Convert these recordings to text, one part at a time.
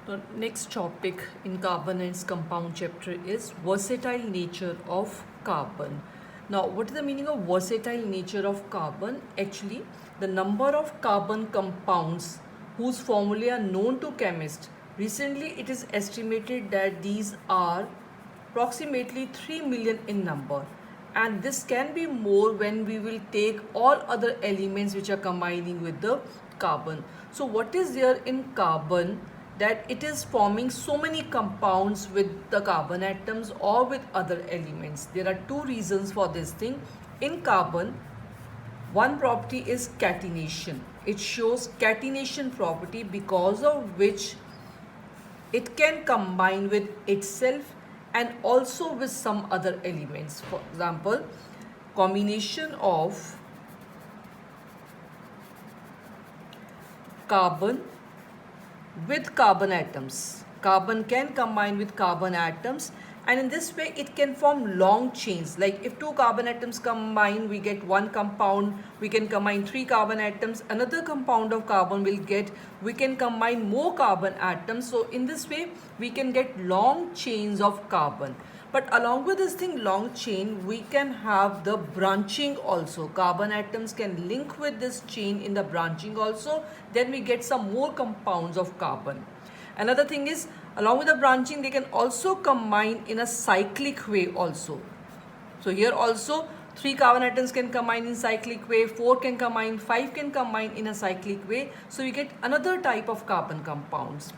The next topic in carbon and its compound chapter is versatile nature of carbon. Now, what is the meaning of versatile nature of carbon? Actually, the number of carbon compounds whose formulae are known to chemists. Recently, it is estimated that these are approximately 3 million in number, and this can be more when we will take all other elements which are combining with the carbon. So what is there in carbon that it is forming so many compounds with the carbon atoms or with other elements? There are two reasons for this thing. In carbon, one property is catenation. It shows catenation property because of which it can combine with itself and also with some other elements. For example, combination of carbon with carbon atoms. Carbon can combine with carbon atoms, and in this way it can form long chains. Like if two carbon atoms combine, we get one compound. We can combine three carbon atoms, another compound of carbon will get, we can combine more carbon atoms. So in this way we can get long chains of carbon. But along with this thing, long chain, we can have the branching also. Carbon atoms can link with this chain in the branching also. Then we get some more compounds of carbon. Another thing is, along with the branching, they can also combine in a cyclic way also. So here also 3 carbon atoms can combine in cyclic way, 4 can combine, 5 can combine in a cyclic way. So we get another type of carbon compounds.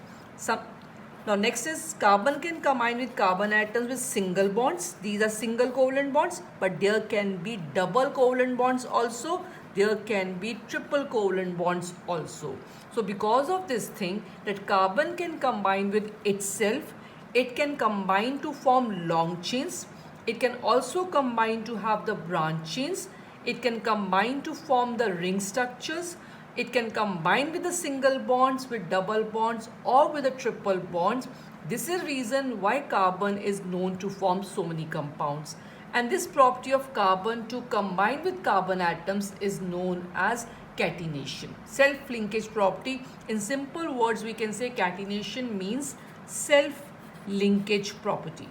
Now next is carbon can combine with carbon atoms with single bonds. These are single covalent bonds, but there can be double covalent bonds also. There can be triple covalent bonds also. So because of this thing that carbon can combine with itself, it can combine to form long chains. It can also combine to have the branch chains. It can combine to form the ring structures. It can combine with the single bonds, with double bonds, or with the triple bonds. This is the reason why carbon is known to form so many compounds. And this property of carbon to combine with carbon atoms is known as catenation. Self-linkage property. In simple words, we can say catenation means self-linkage property.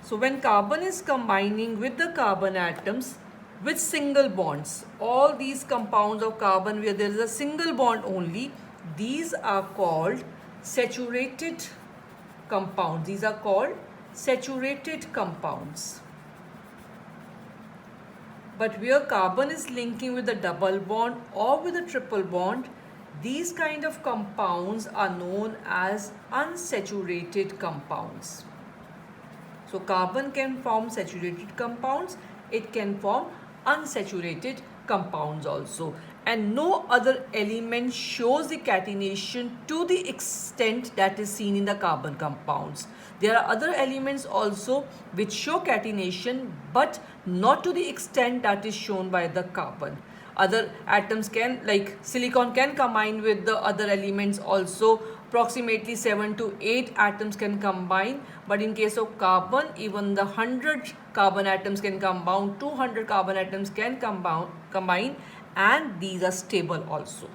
So when carbon is combining with the carbon atoms, with single bonds, all these compounds of carbon where there is a single bond only, these are called saturated compounds. These are called saturated compounds. But where carbon is linking with a double bond or with a triple bond, these kind of compounds are known as unsaturated compounds. So carbon can form saturated compounds, it can form unsaturated compounds also, and no other element shows the catenation to the extent that is seen in the carbon compounds. There are other elements also which show catenation, but not to the extent that is shown by the carbon. Other atoms can, like silicon, can combine with the other elements also. Approximately 7 to 8 atoms can combine, but in case of carbon, even the 100 carbon atoms can combine, 200 carbon atoms can combine, and these are stable also.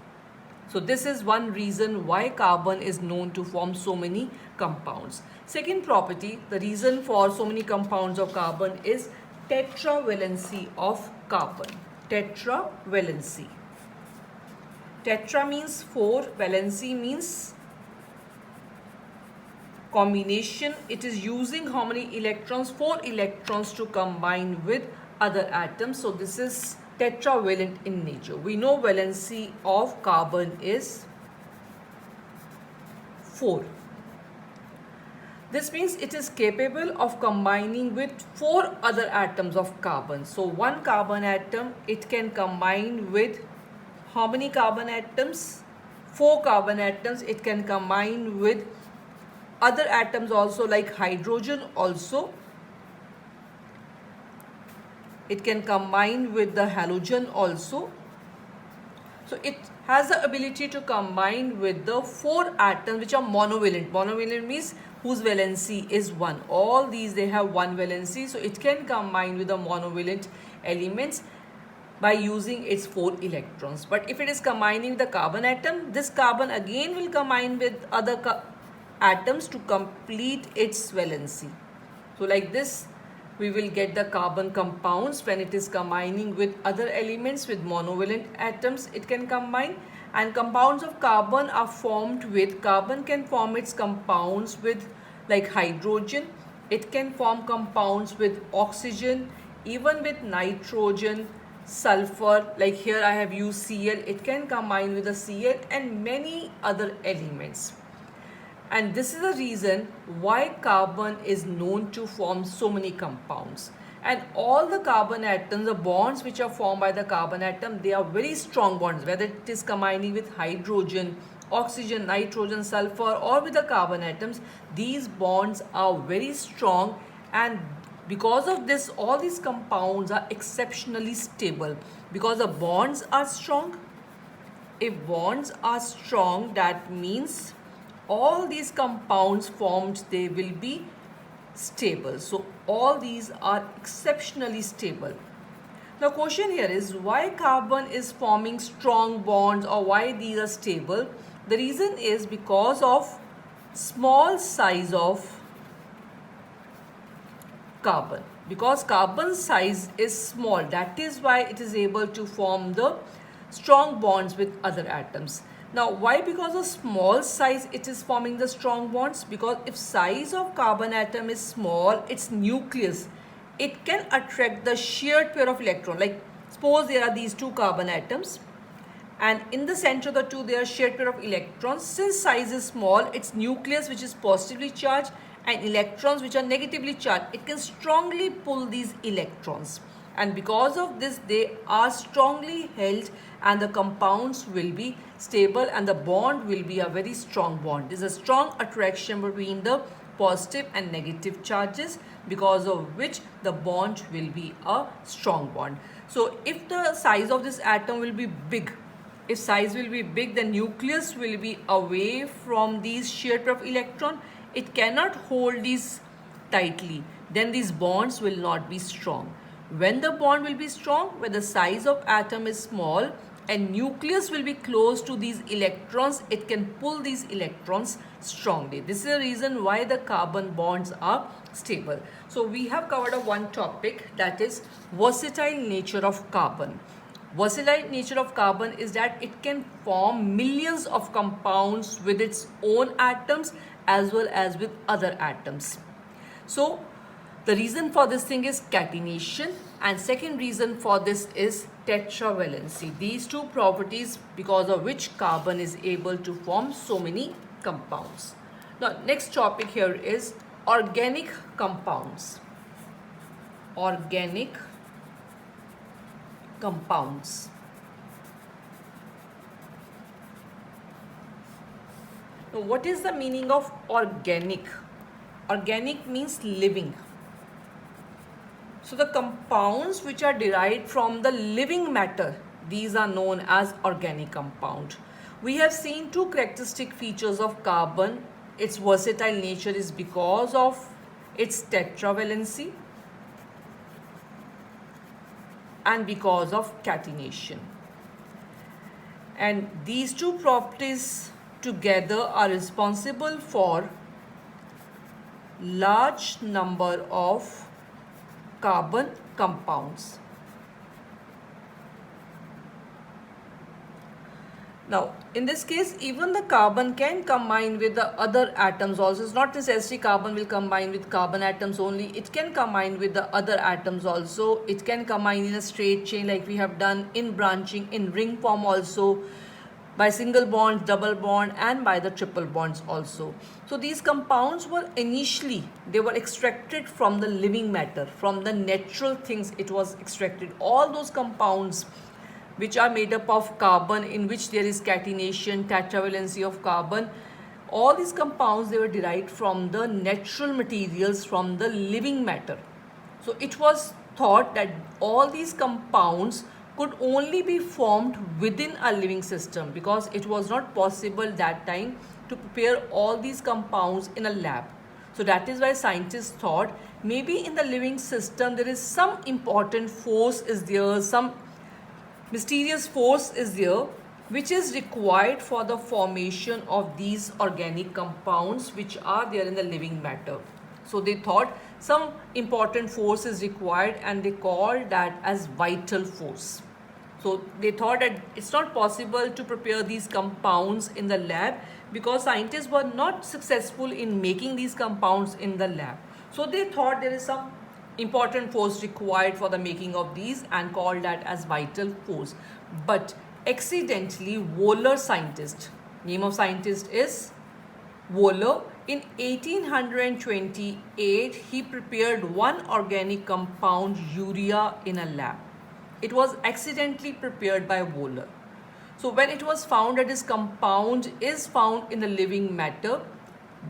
So this is one reason why carbon is known to form so many compounds. Second property, the reason for so many compounds of carbon is tetravalency of carbon. Tetravalency. Tetra means 4, valency means combination. It is using how many electrons? 4 electrons to combine with other atoms. So this is tetravalent in nature. We know valency of carbon is 4. This means it is capable of combining with 4 other atoms of carbon. So one carbon atom, it can combine with how many carbon atoms? 4 carbon atoms. It can combine with other atoms also, like hydrogen also. It can combine with the halogen also. So it has the ability to combine with the 4 atoms which are monovalent. Monovalent means whose valency is 1. All these, they have 1 valency. So it can combine with the monovalent elements. by using its 4 electrons. But if it is combining the carbon atom, this carbon again will combine with other atoms to complete its valency. So like this, we will get the carbon compounds when it is combining with other elements with monovalent atoms. It can combine, and compounds of carbon are formed with, carbon can form its compounds with like hydrogen. It can form compounds with oxygen, even with nitrogen, sulfur. Like here I have used Cl. It can combine with a Cl and many other elements. And this is the reason why carbon is known to form so many compounds. And all the carbon atoms, the bonds which are formed by the carbon atom, they are very strong bonds, whether it is combining with hydrogen, oxygen, nitrogen, sulfur, or with the carbon atoms. These bonds are very strong, and because of this, all these compounds are exceptionally stable because the bonds are strong. If bonds are strong, that means all these compounds formed, they will be stable. So all these are exceptionally stable. The question here is why carbon is forming strong bonds, or why these are stable. The reason is because of small size of carbon. Because carbon size is small, that is why it is able to form the strong bonds with other atoms. Now, why? Because of small size it is forming the strong bonds. Because if size of carbon atom is small, its nucleus, it can attract the shared pair of electron. Like suppose there are these 2 carbon atoms, and in the center of the 2 there are shared pair of electrons. Since size is small, its nucleus, which is positively charged, and electrons which are negatively charged, it can strongly pull these electrons. And because of this, they are strongly held, and the compounds will be stable, and the bond will be a very strong bond. There is a strong attraction between the positive and negative charges, because of which the bond will be a strong bond. So if the size of this atom will be big, if size will be big, the nucleus will be away from these shared pair of electron. It cannot hold these tightly. Then these bonds will not be strong. When the bond will be strong, when the size of atom is small and nucleus will be close to these electrons, it can pull these electrons strongly. This is the reason why the carbon bonds are stable. So we have covered one topic, that is versatile nature of carbon. Versatile nature of carbon is that it can form millions of compounds with its own atoms as well as with other atoms. So the reason for this thing is catenation, and second reason for this is tetravalency. These 2 properties because of which carbon is able to form so many compounds. Now next topic here is organic compounds. Organic compounds. Now what is the meaning of organic? Organic means living. So the compounds which are derived from the living matter, these are known as organic compound. We have seen 2 characteristic features of carbon. Its versatile nature is because of its tetravalency and because of catenation. And these 2 properties together are responsible for large number of carbon compounds. Now, in this case, even the carbon can combine with the other atoms also. It's not necessarily carbon will combine with carbon atoms only. It can combine with the other atoms also. It can combine in a straight chain like we have done, in branching, in ring form also, by single bond, double bond, and by the triple bonds also. So these compounds were initially, they were extracted from the living matter, from the natural things it was extracted. All those compounds which are made up of carbon, in which there is catenation, tetravalency of carbon, all these compounds, they were derived from the natural materials, from the living matter. So it was thought that all these compounds could only be formed within a living system, because it was not possible that time to prepare all these compounds in a lab. So that is why scientists thought maybe in the living system there is some important force is there, some mysterious force is there which is required for the formation of these organic compounds which are there in the living matter. So they thought some important force is required and they called that as vital force. So they thought that it's not possible to prepare these compounds in the lab because scientists were not successful in making these compounds in the lab. So they thought there is some important force required for the making of these and called that as vital force. But accidentally, Wohler scientist, name of scientist is Wohler, in 1828 he prepared one organic compound, urea, in a lab. It was accidentally prepared by Wohler. So when it was found that this compound is found in the living matter,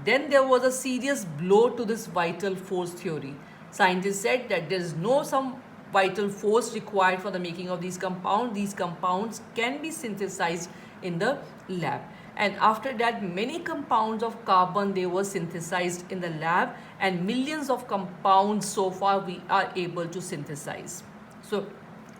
then there was a serious blow to this vital force theory. Scientists said that there is no some vital force required for the making of these compounds. These compounds can be synthesized in the lab. And after that, many compounds of carbon, they were synthesized in the lab, and millions of compounds so far we are able to synthesize. So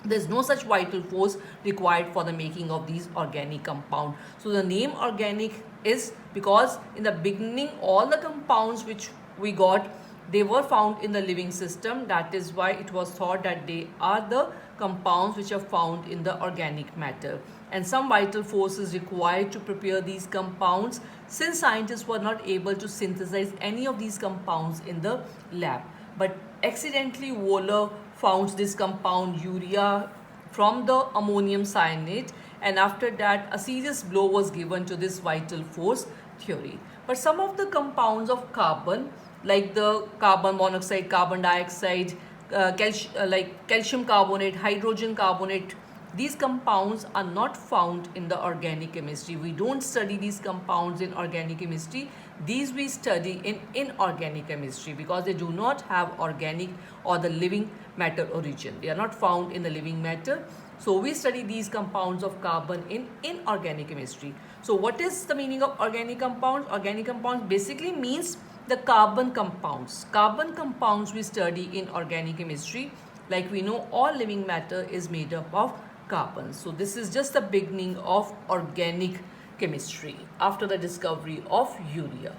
there's no such vital force required for the making of these organic compounds. So the name organic is because in the beginning all the compounds which we got, they were found in the living system. That is why it was thought that they are the compounds which are found in the organic matter. And some vital force is required to prepare these compounds since scientists were not able to synthesize any of these compounds in the lab. But accidentally Wohler found this compound urea from the ammonium cyanate, and after that a serious blow was given to this vital force theory. But some of the compounds of carbon, like the carbon monoxide, carbon dioxide, like calcium carbonate, hydrogen carbonate, these compounds are not found in the organic chemistry. We don't study these compounds in organic chemistry. These we study in inorganic chemistry because they do not have organic or the living matter origin. They are not found in the living matter. So we study these compounds of carbon in inorganic chemistry. So what is the meaning of organic compounds? Organic compounds basically means the carbon compounds. Carbon compounds we study in organic chemistry. Like we know, all living matter is made up of carbon. So this is just the beginning of organic chemistry after the discovery of urea.